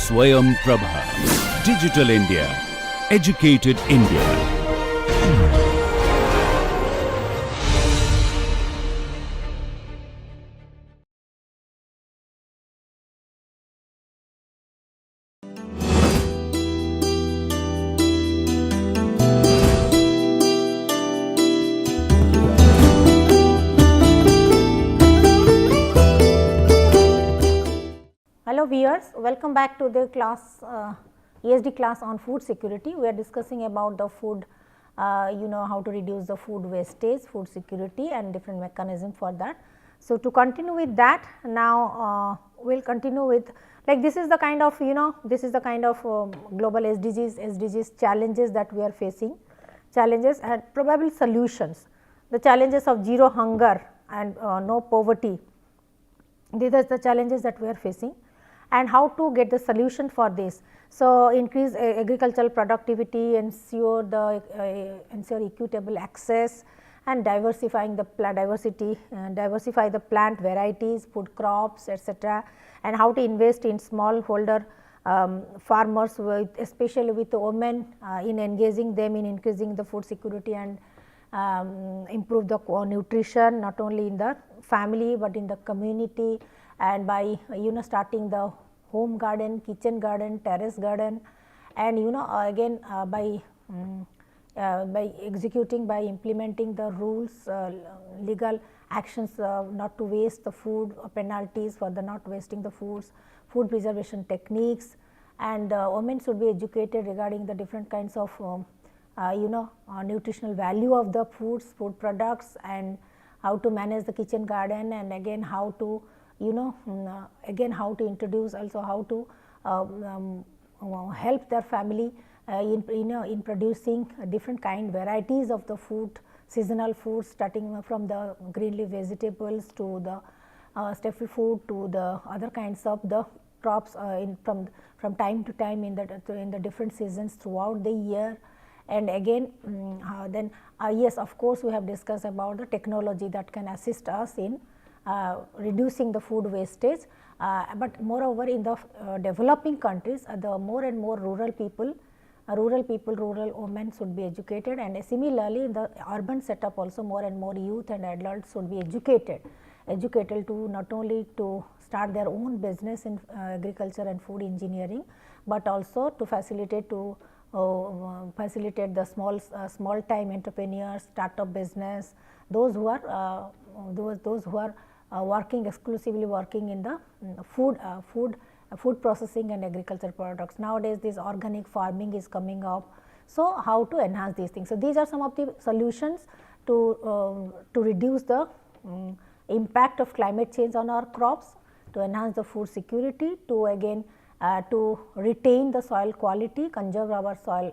Swayam Prabha. Digital India. Educated India. Hello viewers, welcome back to the class ESD class on food security. We are discussing about the food, how to reduce the food wastage, food security and different mechanism for that. So, to continue with that, now we will continue with, like, this is the kind of this is the kind of global SDGs challenges that we are facing, challenges and probable solutions. The challenges of zero hunger and no poverty, these are the challenges that we are facing, and how to get the solution for this. So, increase agricultural productivity, ensure equitable access and diversifying the diversify the plant varieties, food crops, etc., and how to invest in smallholder farmers, especially with women, in engaging them in increasing the food security and improve the nutrition not only in the family, but in the community, and by starting the home garden, kitchen garden, terrace garden, and again by executing, by implementing the rules, legal actions not to waste the food, penalties for the not wasting the foods, food preservation techniques, and women should be educated regarding the different kinds of nutritional value of the foods, food products, and how to manage the kitchen garden, and again how to how to introduce, also how to help their family in producing different varieties of the food, seasonal foods, starting from the green leaf vegetables to the staple food to the other kinds of the crops from time to time in the different seasons throughout the year. And again then yes, of course, we have discussed about the technology that can assist us in reducing the food wastage, but moreover in the developing countries, the more and more rural women should be educated, and similarly in the urban setup also more and more youth and adults should be educated to not only to start their own business in agriculture and food engineering, but also to facilitate the small time entrepreneurs, startup business, those who are exclusively working in the food processing and agriculture products. Nowadays this organic farming is coming up. So, how to enhance these things? So, these are some of the solutions to reduce the impact of climate change on our crops, to enhance the food security, to again to retain the soil quality, conserve our soil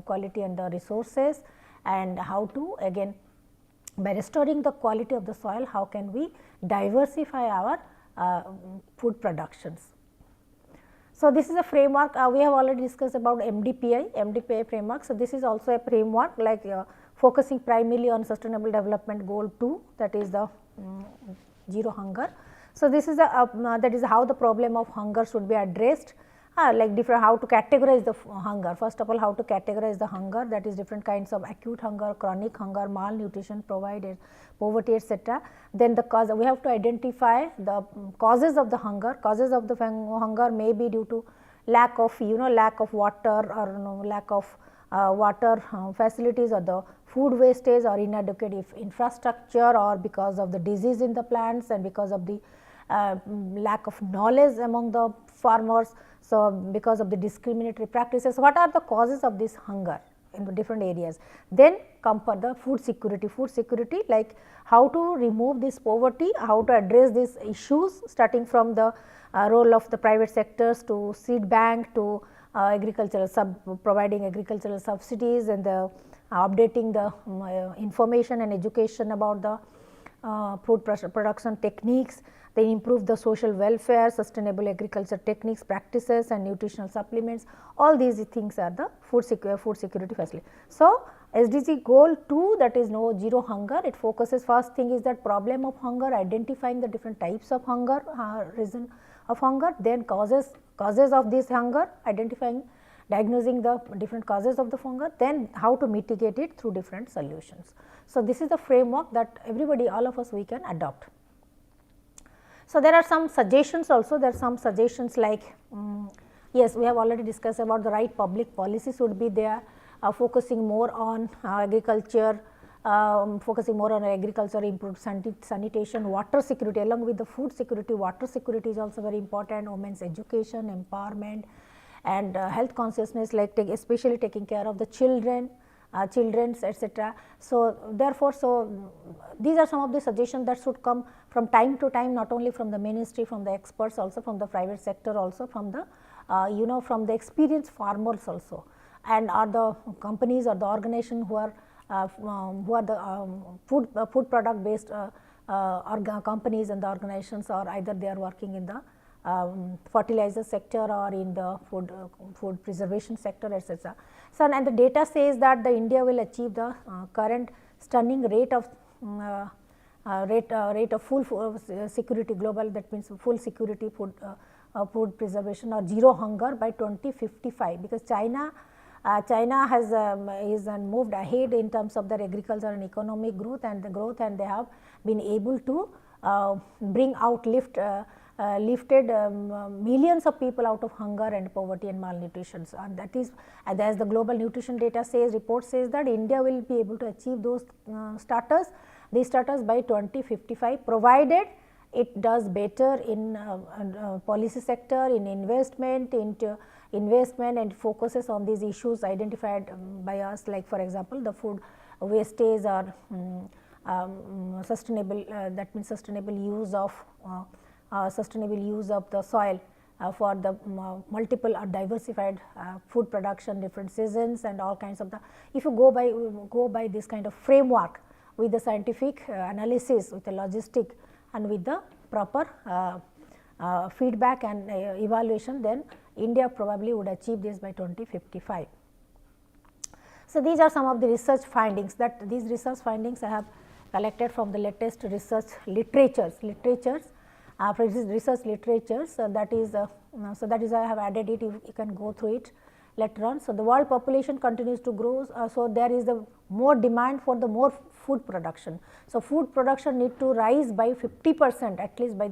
quality and the resources, and how to again by restoring the quality of the soil, how can we diversify our food productions. So, this is a framework we have already discussed about MDPI framework. So, this is also a framework like focusing primarily on sustainable development goal 2, that is the zero hunger. So, this is that is how the problem of hunger should be addressed, like different how to categorize the hunger. First of all, how to categorize the hunger, that is different kinds of acute hunger, chronic hunger, malnutrition, poverty, etc. Then the cause, we have to identify the causes of the hunger. Causes of the hunger may be due to lack of water, or lack of water facilities, or the food wastage, or inadequate infrastructure, or because of the disease in the plants, and because of the lack of knowledge among the farmers. So, because of the discriminatory practices, what are the causes of this hunger in the different areas? Then come for the food security, like how to remove this poverty, how to address these issues, starting from the role of the private sectors to seed bank to providing agricultural subsidies, and the updating the information and education about the food production techniques. They improve the social welfare, sustainable agriculture techniques, practices, and nutritional supplements. All these things are the food security facility. So, SDG goal 2, that is zero hunger, it focuses, first thing is that problem of hunger, identifying the different types of hunger, reason of hunger, then causes of this hunger, identifying, diagnosing the different causes of the hunger, then how to mitigate it through different solutions. So, this is the framework that everybody, all of us, we can adopt. So, there are some suggestions also, there are some suggestions like yes, we have already discussed about the right public policies should be there, focusing more on agriculture, improved sanitation, water security, along with the food security. Water security is also very important, women's education, empowerment, and health consciousness, like especially taking care of the children, etc. So, therefore, these are some of the suggestions that should come from time to time, not only from the ministry, from the experts, also from the private sector, also from the from the experienced farmers also, and are the companies or the organization who are the food product based companies and the organizations, or either they are working in the fertilizer sector or in the food preservation sector, etc. So, and the data says that the India will achieve the current stunning rate of full security global, that means full security food preservation or zero hunger by 2055, because China has moved ahead in terms of their agriculture and economic growth, and they have been able to lifted millions of people out of hunger and poverty and malnutrition. So, and that is, as the global nutrition data says, report says that India will be able to achieve those these status by 2055, provided it does better in policy sector, in investment, and focuses on these issues identified by us, like for example, the food wastage or sustainable, that means sustainable use of the soil for the multiple or diversified food production, different seasons, and all kinds of the. If you go by this kind of framework with the scientific analysis, with the logistic, and with the proper feedback and evaluation, then India probably would achieve this by 2055. So, these are some of the research findings, that these research findings I have collected from the latest research literatures, that is I have added it. You can go through it later on. So, the world population continues to grow, so there is the more demand for the more food production. So, food production need to rise by 50% at least by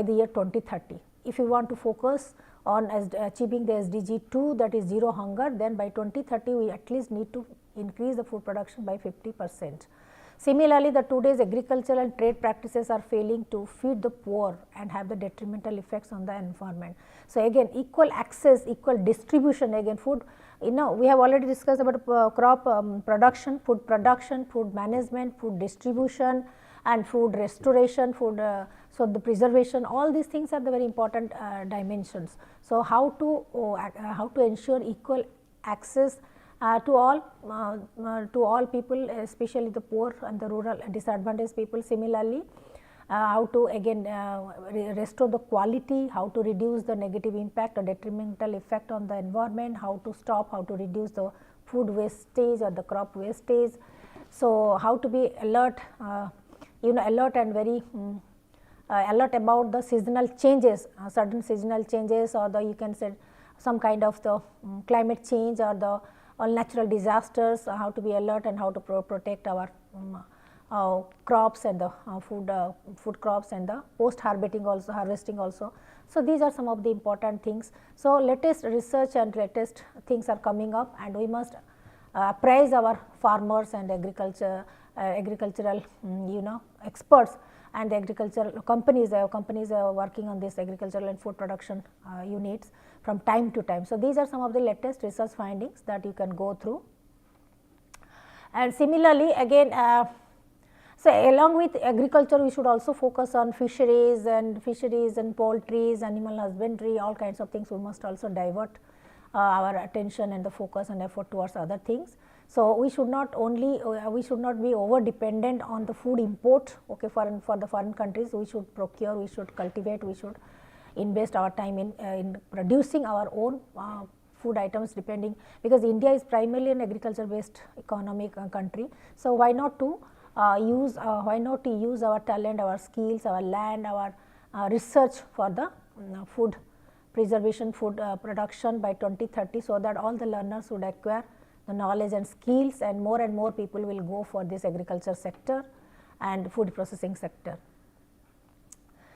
the year 2030. If you want to focus on achieving the SDG 2, that is zero hunger, then by 2030 we at least need to increase the food production by 50%. Similarly, the today's agricultural and trade practices are failing to feed the poor and have the detrimental effects on the environment. So, again equal access, equal distribution, again food, we have already discussed about crop production, food management, food distribution, and food restoration, so the preservation, all these things are the very important dimensions. So, how to ensure equal access to all people, especially the poor and the rural disadvantaged people. Similarly, how to again restore the quality, how to reduce the negative impact or detrimental effect on the environment, how to reduce the food wastage or the crop wastage. So, how to be alert, alert and very alert about the seasonal changes, certain seasonal changes, or you can say some kind of the climate change or the all natural disasters, how to be alert and how to protect our crops and the food crops and the post harvesting also. So, these are some of the important things. So, latest research and latest things are coming up, and we must praise our farmers and agricultural experts and the agricultural companies are working on this agricultural and food production units from time to time. So, these are some of the latest research findings that you can go through. And similarly, again so along with agriculture, we should also focus on fisheries and poultries, animal husbandry, all kinds of things. We must also divert our attention and the focus and effort towards other things. So, we should not be over dependent on the food import, okay, for the foreign countries. We should procure, we should cultivate, we should invest our time in producing our own food items, depending, because India is primarily an agriculture based economic country. So, why not to use our talent, our skills, our land, our research for the food preservation, food production by 2030, so that all the learners would acquire the knowledge and skills, and more people will go for this agriculture sector and food processing sector.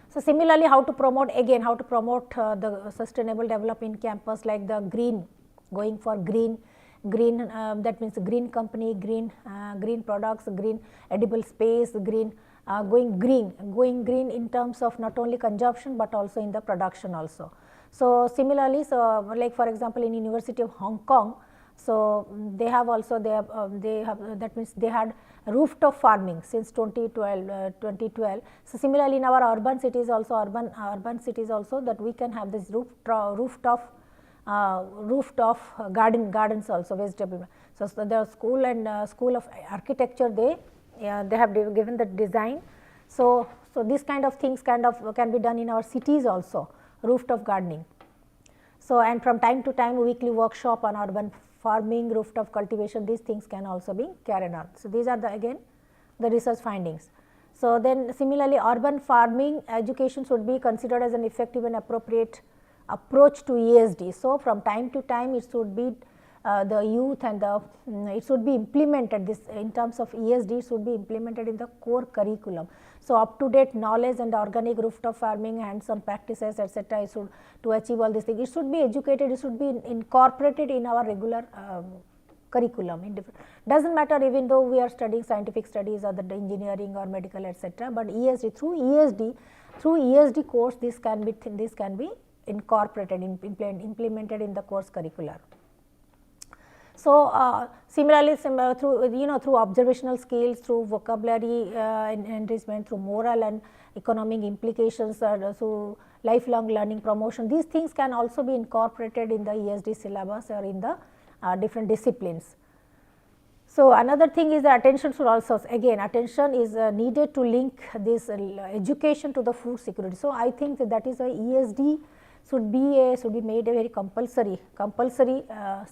So, similarly, how to promote, again how to promote the sustainable development in campus, like the green, going for green that means green company, green products, green edible space, green going green in terms of not only consumption but also in the production also. So, similarly, so like for example, in University of Hong Kong, so they have also that means they had rooftop farming since 2012. So, similarly, in our urban cities also that we can have this rooftop gardens also, vegetable. So, the school and school of architecture, they have given the design. So, this kind of things can be done in our cities also, rooftop gardening. So, and from time to time weekly workshop on urban farming, rooftop cultivation, these things can also be carried on. So, these are again the research findings. So, then similarly, urban farming education should be considered as an effective and appropriate approach to ESD. So, from time to time it should be the youth and it should be implemented, this in terms of ESD, it should be implemented in the core curriculum. So, up to date knowledge and organic rooftop farming, hands-on practices, etc., to achieve all these things, it should be educated, it should be incorporated in our regular curriculum. Does not matter even though we are studying scientific studies or the engineering or medical, etc., but ESD, through ESD course, this can be incorporated, implemented in the course curricular. So, similarly, through observational skills, through vocabulary enrichment, through moral and economic implications, through lifelong learning promotion, these things can also be incorporated in the ESD syllabus or in the different disciplines. So, another thing is the attention should also, again attention is needed to link this education to the food security. So, I think that is why ESD should be made a very compulsory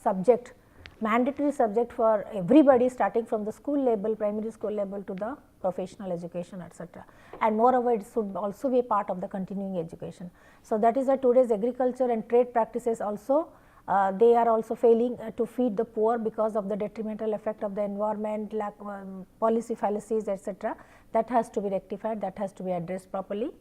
subject, mandatory subject for everybody, starting from the school level, primary school level to the professional education, etc. And moreover, it should also be a part of the continuing education. So, that is why today's agriculture and trade practices also they are also failing to feed the poor because of the detrimental effect of the environment, lack policy fallacies, etc. That has to be rectified, that has to be addressed properly.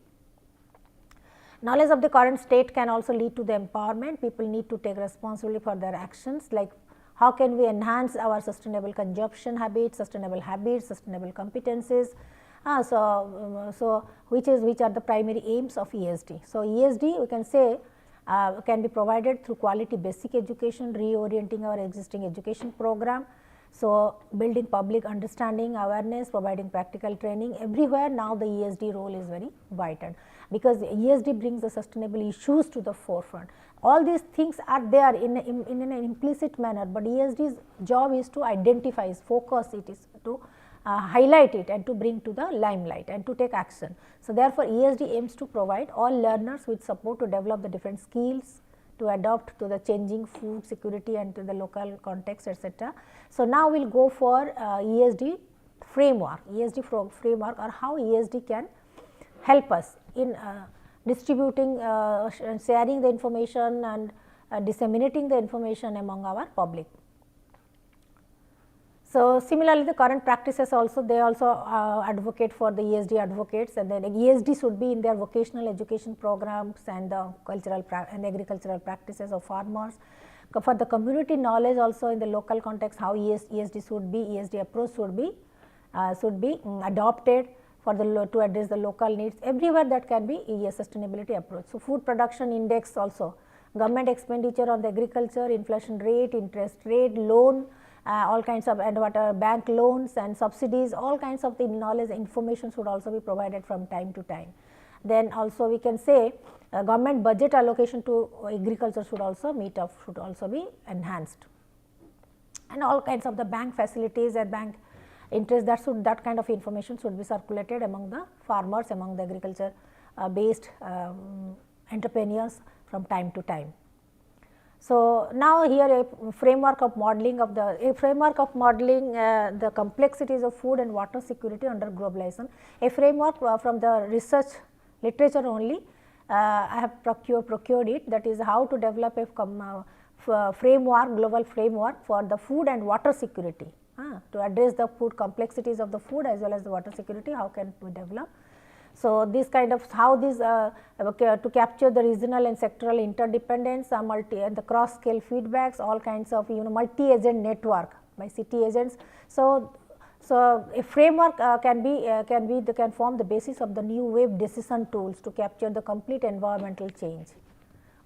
Knowledge of the current state can also lead to the empowerment. People need to take responsibility for their actions, like how can we enhance our sustainable consumption habits, sustainable competencies. Which are the primary aims of ESD. So, ESD we can say can be provided through quality basic education, reorienting our existing education program. So, building public understanding, awareness, providing practical training, everywhere now the ESD role is very vital, because ESD brings the sustainable issues to the forefront. All these things are there in an implicit manner, but ESD's job is to identify, focus it, is to highlight it and to bring to the limelight and to take action. So, therefore, ESD aims to provide all learners with support to develop the different skills, to adapt to the changing food security and to the local context, etc. So, now we will go for ESD framework, framework, or how ESD can help us in distributing, sharing the information and disseminating the information among our public. So, similarly, the current practices also, they also advocate for the ESD advocates, and then ESD should be in their vocational education programs and the cultural and agricultural practices of farmers. For the community knowledge also in the local context, how ESD should be, ESD approach should be adopted for the to address the local needs. Everywhere that can be a sustainability approach. So, food production index also, government expenditure on the agriculture, inflation rate, interest rate, loan, all kinds of bank loans and subsidies, all kinds of the knowledge information should also be provided from time to time. Then also we can say government budget allocation to agriculture should also be enhanced, and all kinds of the bank facilities and bank interest, that kind of information should be circulated among the farmers, among the agriculture based entrepreneurs from time to time. So, now here a framework of modeling the complexities of food and water security under globalization, a framework from the research literature only, I have procured it, that is how to develop a framework, global framework for the food and water security, to address the food complexities of the food as well as the water security, how can we develop. So, this kind of how this to capture the regional and sectoral interdependence, and the cross scale feedbacks, all kinds of multi agent network by city agents. So, a framework can form the basis of the new wave decision tools to capture the complete environmental change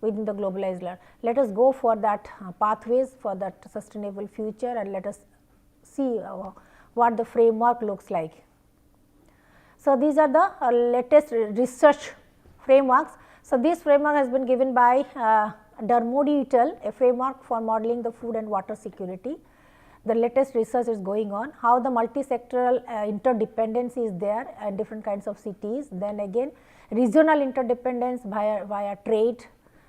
within the globalized world. Let us go for that pathways for that sustainable future, and let us see what the framework looks like. So, these are the latest research frameworks. So, this framework has been given by Dermody et al., a framework for modeling the food and water security. The latest research is going on, how the multi-sectoral interdependence is there at different kinds of cities, then again regional interdependence via trade,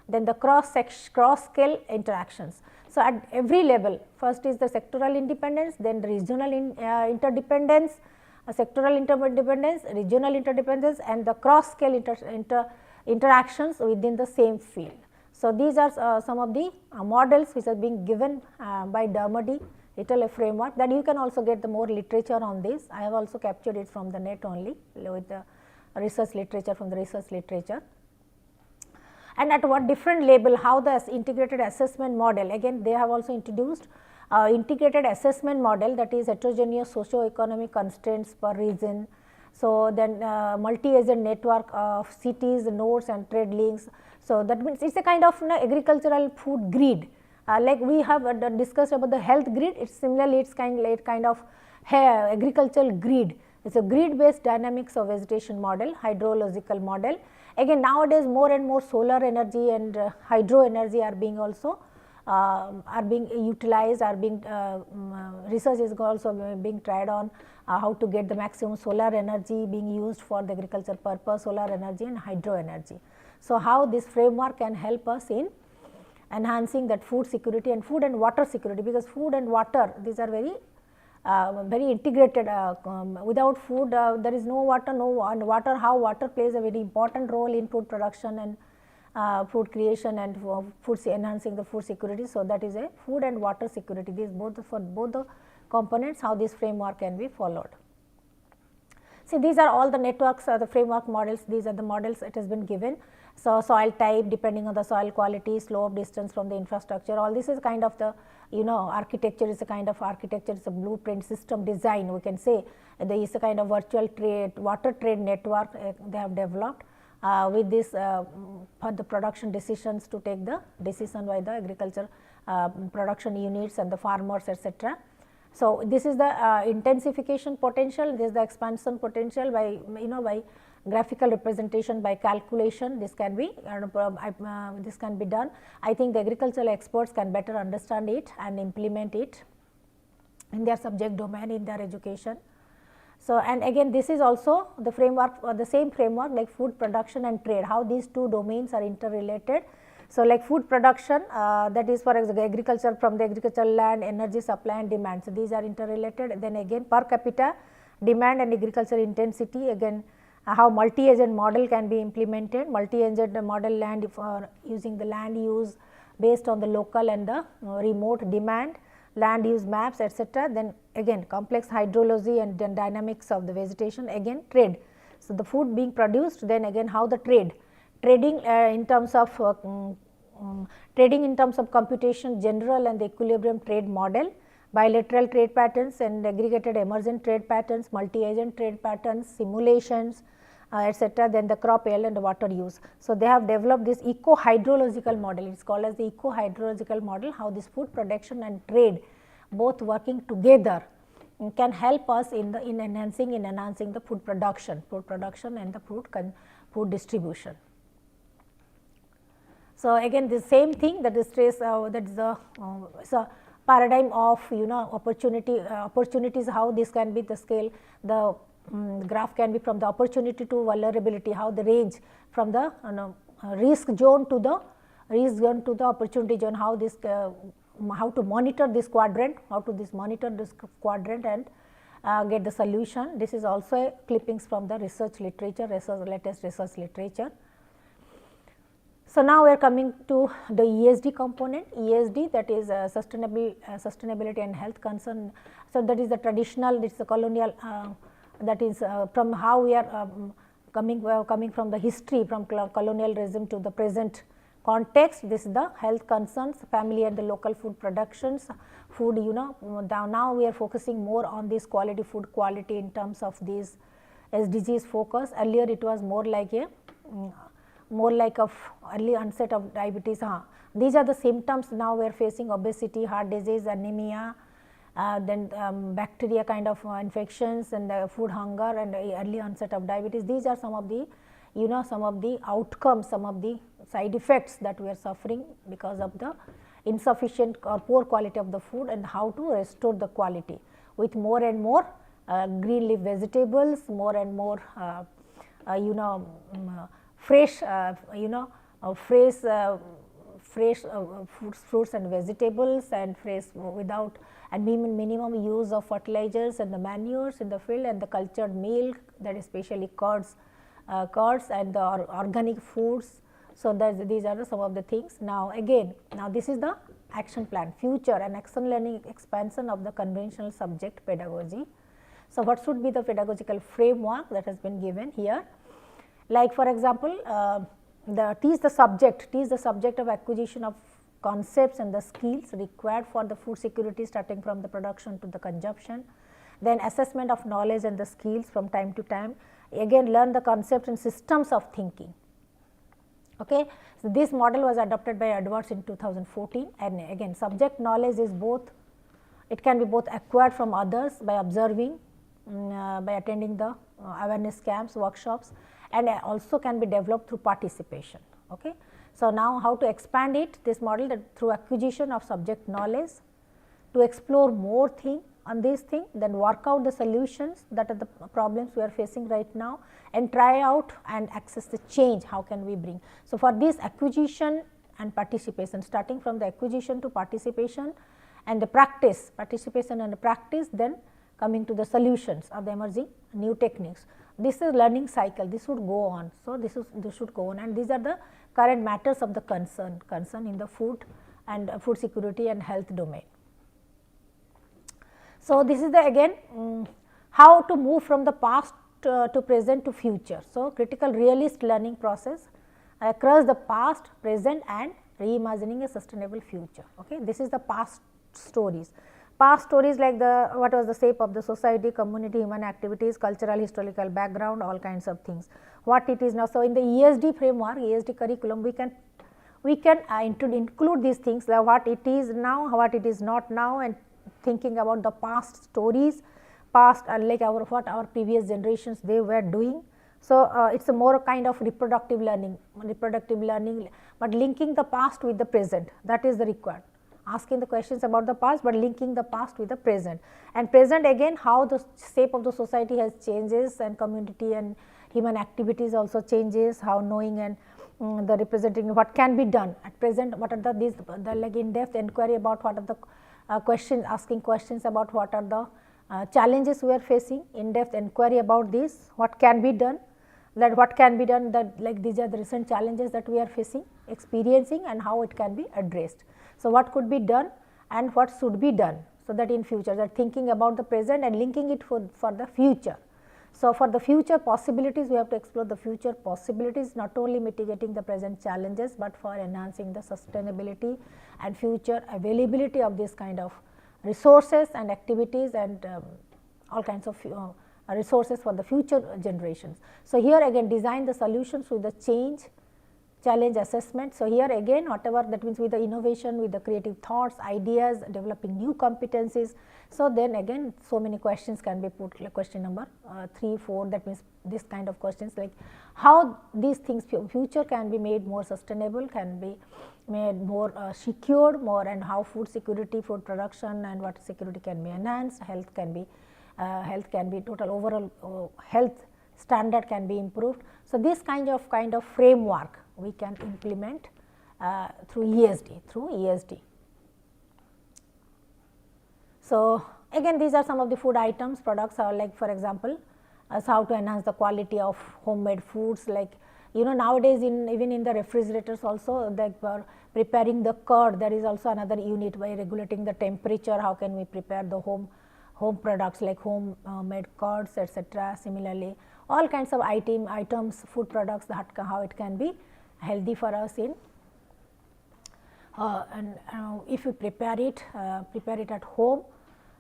then the cross scale interactions. So, at every level, first is the sectoral independence, then the regional interdependence, sectoral interdependence, regional interdependence, and the cross scale interactions within the same field. So, these are some of the models which are being given by Dermody et al., a framework that you can also get the more literature on this. I have also captured it from the net only with the research literature from the research literature. And at what different level, how the integrated assessment model, again they have also introduced integrated assessment model, that is heterogeneous socio-economic constraints per region. So, then multi-agent network of cities, nodes and trade links. So, that means it is a kind of agricultural food grid, like we have discussed about the health grid. It's similarly it's kind of agricultural grid. It's a grid based dynamics of vegetation model, hydrological model. Again nowadays more and more solar energy and hydro energy are being also are being utilized, are being research is also being tried on how to get the maximum solar energy being used for the agriculture purpose, solar energy and hydro energy. So, how this framework can help us in enhancing that food security and food and water security, because food and water, these are very integrated. Without food there is no water, and water, how water plays a very important role in food production and food creation and food enhancing the food security. So, that is a food and water security, these both for both the components, how this framework can be followed. See, these are all the networks, the framework models, these are the models it has been given. So, soil type depending on the soil quality, slope, distance from the infrastructure, all this is kind of the architecture is a kind of architecture, it's a blueprint system design, we can say. There is a kind of virtual trade, water trade network they have developed with this for the production decisions, to take the decision by the agriculture production units and the farmers, etc. So, this is the intensification potential, this is the expansion potential by by graphical representation, by calculation, this can be done. I think the agricultural experts can better understand it and implement it in their subject domain, in their education. So, and again this is also the framework, the same framework like food production and trade, how these two domains are interrelated. So, like food production, that is for example agriculture, from the agricultural land, energy supply and demand. So, these are interrelated. Then again per capita demand and agricultural intensity, again how multi-agent model can be implemented, multi-agent model land for using the land use based on the local and the remote demand, land use maps, etc. Then again complex hydrology and then dynamics of the vegetation, again trade. So, the food being produced, then again how the trading in terms of computation, general and the equilibrium trade model, bilateral trade patterns and aggregated emergent trade patterns, multi-agent trade patterns, simulations, etc. Then the crop yield and water use. So, they have developed this eco-hydrological model, it is called as the eco-hydrological model, how this food production and trade both working together can help us in enhancing the food production and the food distribution. So, again the same thing, that is trace that is the paradigm of opportunities, how this can be the scale, the graph can be from the opportunity to vulnerability, how the range from the risk zone to the opportunity zone, how this how to monitor this quadrant, and get the solution. This is also clippings from the research literature, latest research literature. So, now we are coming to the ESD component. ESD, that is sustainability and health concern. So, that is the traditional, it is the colonial, that is from how we are coming from the history, from colonialism to the present context. This is the health concerns, family and the local food productions, food, now we are focusing more on this quality, food quality in terms of these SDGs focus. Earlier it was more like a early onset of diabetes. These are the symptoms. Now we are facing obesity, heart disease, anemia, then bacteria kind of infections, and food hunger, and early onset of diabetes. These are some of the some of the outcomes, some of the side effects that we are suffering because of the insufficient or poor quality of the food, and how to restore the quality with more and more green leaf vegetables, more and more fresh fresh fruits and vegetables, and fresh without and minimum use of fertilizers and the manures in the field, and the cultured milk, that is especially curds and the organic foods. So, these are some of the things. Now this is the action plan, future and action learning expansion of the conventional subject pedagogy. So, what should be the pedagogical framework that has been given here? Like for example, teach the subject of acquisition of concepts and the skills required for the food security, starting from the production to the consumption. Then assessment of knowledge and the skills from time to time. Again, learn the concepts and systems of thinking. Okay. So, this model was adopted by Edwards in 2014, and again subject knowledge is both, it can be both acquired from others by observing, by attending the awareness camps, workshops, and also can be developed through participation. Okay. So, now how to expand it, this model, that through acquisition of subject knowledge, to explore more thing on this thing, then work out the solutions that are the problems we are facing right now, and try out and access the change, how can we bring. So, for this acquisition and participation, starting from the acquisition to participation and the practice, participation and the practice, then coming to the solutions of the emerging new techniques. This is learning cycle, this would go on. So, this should go on, and these are the current matters of the concern in the food and food security and health domain. So, this is the again how to move from the past to present to future. So, critical realist learning process across the past, present, and reimagining a sustainable future. Okay. This is the past stories. Past stories like what was the shape of the society, community, human activities, cultural, historical background, all kinds of things. What it is now. So, in the ESD framework, ESD curriculum, we can include these things, what it is now, what it is not now, and thinking about the past stories, past like what our previous generations they were doing. So, it is a more kind of reproductive learning, but linking the past with the present, that is the required. Asking the questions about the past, but linking the past with the present, and present again how the shape of the society has changes, and community and human activities also changes, how knowing and the representing what can be done at present, what are the like in depth inquiry about what are the questions, asking questions about what are the challenges we are facing, in depth inquiry about this, what can be done, that what can be done, that like these are the recent challenges that we are facing, experiencing, and how it can be addressed. So, what could be done and what should be done, so that in future, that thinking about the present and linking it for the future. So, for the future possibilities, we have to explore the future possibilities, not only mitigating the present challenges, but for enhancing the sustainability and future availability of this kind of resources and activities, and all kinds of resources for the future generations. So, here again design the solutions with the challenge assessment. So, here again whatever that means with the innovation, with the creative thoughts, ideas, developing new competencies. So, then again so many questions can be put, like question number 3, 4, that means this kind of questions, like how these things future can be made more sustainable, can be made more secured more, and how food security, food production and water security can be enhanced, health can be total overall health standard can be improved. So, this kind of framework we can implement through ESD. So, again these are some of the food items, products are like for example, as how to enhance the quality of homemade foods, like You know, nowadays even in the refrigerators also, like for preparing the curd, there is also another unit by regulating the temperature. How can we prepare the home products like home made curds, etc. Similarly, all kinds of items, food products, that how it can be healthy for us in if you prepare it at home.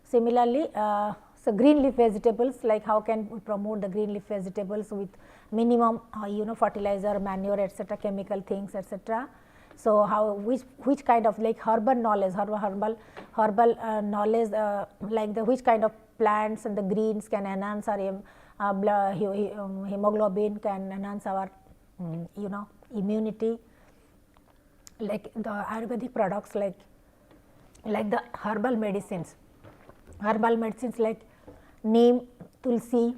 Similarly, so green leaf vegetables, like how can we promote the green leaf vegetables with minimum you know, fertilizer, manure, etc., chemical things, etc. So how which kind of like herbal knowledge, herbal knowledge, like the which kind of plants and the greens can enhance our hemoglobin, can enhance our you know, immunity, like the Ayurvedic products, like the herbal medicines like neem, tulsi,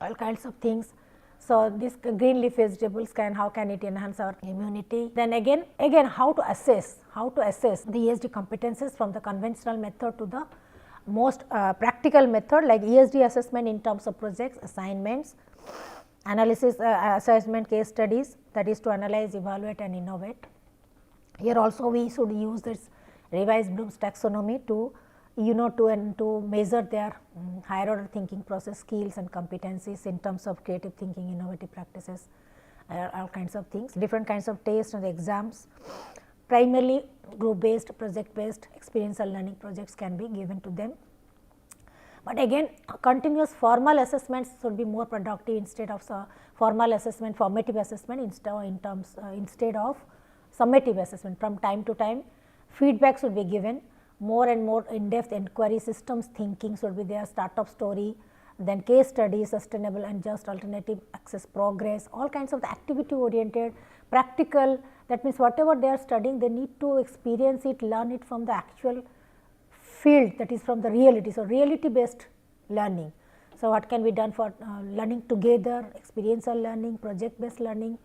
all kinds of things. So this green leaf vegetables how can it enhance our immunity? Then again how to assess the ESD competences from the conventional method to the most practical method, like ESD assessment in terms of projects, assignments, analysis, assessment, case studies, that is to analyze, evaluate and innovate. Here also we should use this revised Bloom's taxonomy to you know, to measure their higher order thinking process, skills and competencies in terms of creative thinking, innovative practices, all kinds of things, different kinds of tests and exams. Primarily group based, project based, experiential learning projects can be given to them. But again, continuous formal assessments should be more productive instead of formal assessment, formative assessment instead of summative assessment. From time to time, feedback should be given. More and more in-depth inquiry, systems thinking should be there, startup story, then case study, sustainable and just alternative access progress, all kinds of the activity oriented, practical. That means whatever they are studying, they need to experience it, learn it from the actual field, that is from the reality. So reality based learning. So what can be done for learning together, experiential learning, project based learning.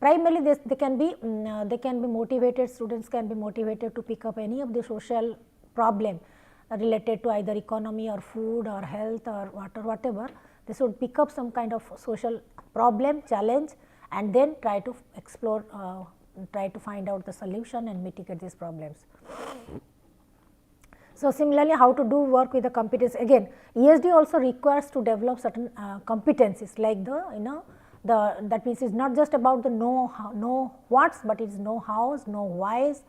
Primarily they can be motivated, students can be motivated to pick up any of the social problem related to either economy or food or health or water, whatever. They should pick up some kind of social problem, challenge, and then try to explore, try to find out the solution and mitigate these problems. So similarly, how to do work with the competence, again ESD also requires to develop certain competencies, like the you know, that means it is not just about the know what's, but it is know hows, know whys.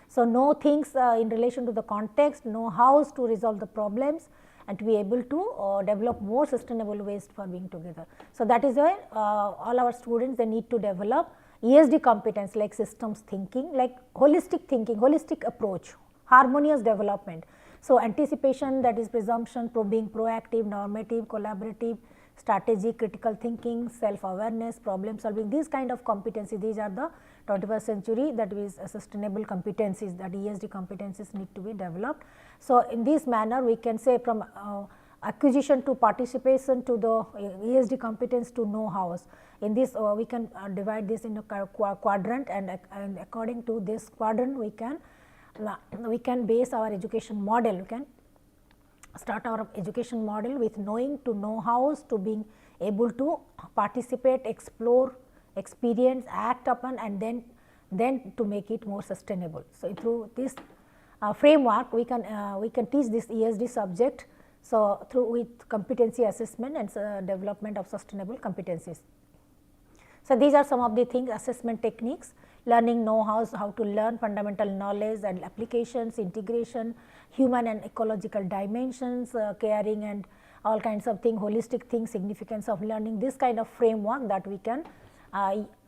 So know things in relation to the context, know hows to resolve the problems, and to be able to develop more sustainable ways for being together. So that is why all our students, they need to develop ESD competence, like systems thinking, like holistic thinking, holistic approach, harmonious development. So anticipation, that is presumption, being proactive, normative, collaborative, strategy, critical thinking, self-awareness, problem solving, these kind of competencies, these are the 21st century, that is sustainable competencies, that ESD competencies need to be developed. So in this manner, we can say from acquisition to participation to the ESD competence to know-hows. In this we can divide this into quadrant, and according to this quadrant we can base our education model. We can start our education model with knowing to know-hows, to being able to participate, explore, experience, act upon, and then to make it more sustainable. So through this framework we can teach this ESD subject, so through with competency assessment and development of sustainable competencies. So these are some of the things, assessment techniques, learning know-hows, how to learn fundamental knowledge and applications, integration, human and ecological dimensions, caring and all kinds of things, holistic things, significance of learning, this kind of framework that we can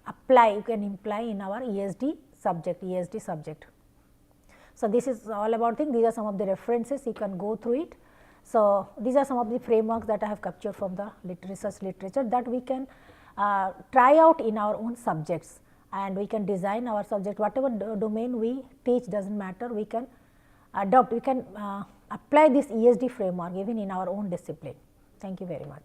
apply, you can imply in our ESD subject. So this is all about things, these are some of the references, you can go through it. So these are some of the frameworks that I have captured from the research literature that we can try out in our own subjects, and we can design our subject, whatever domain we teach does not matter, we can adopt, we can apply this ESD framework even in our own discipline. Thank you very much.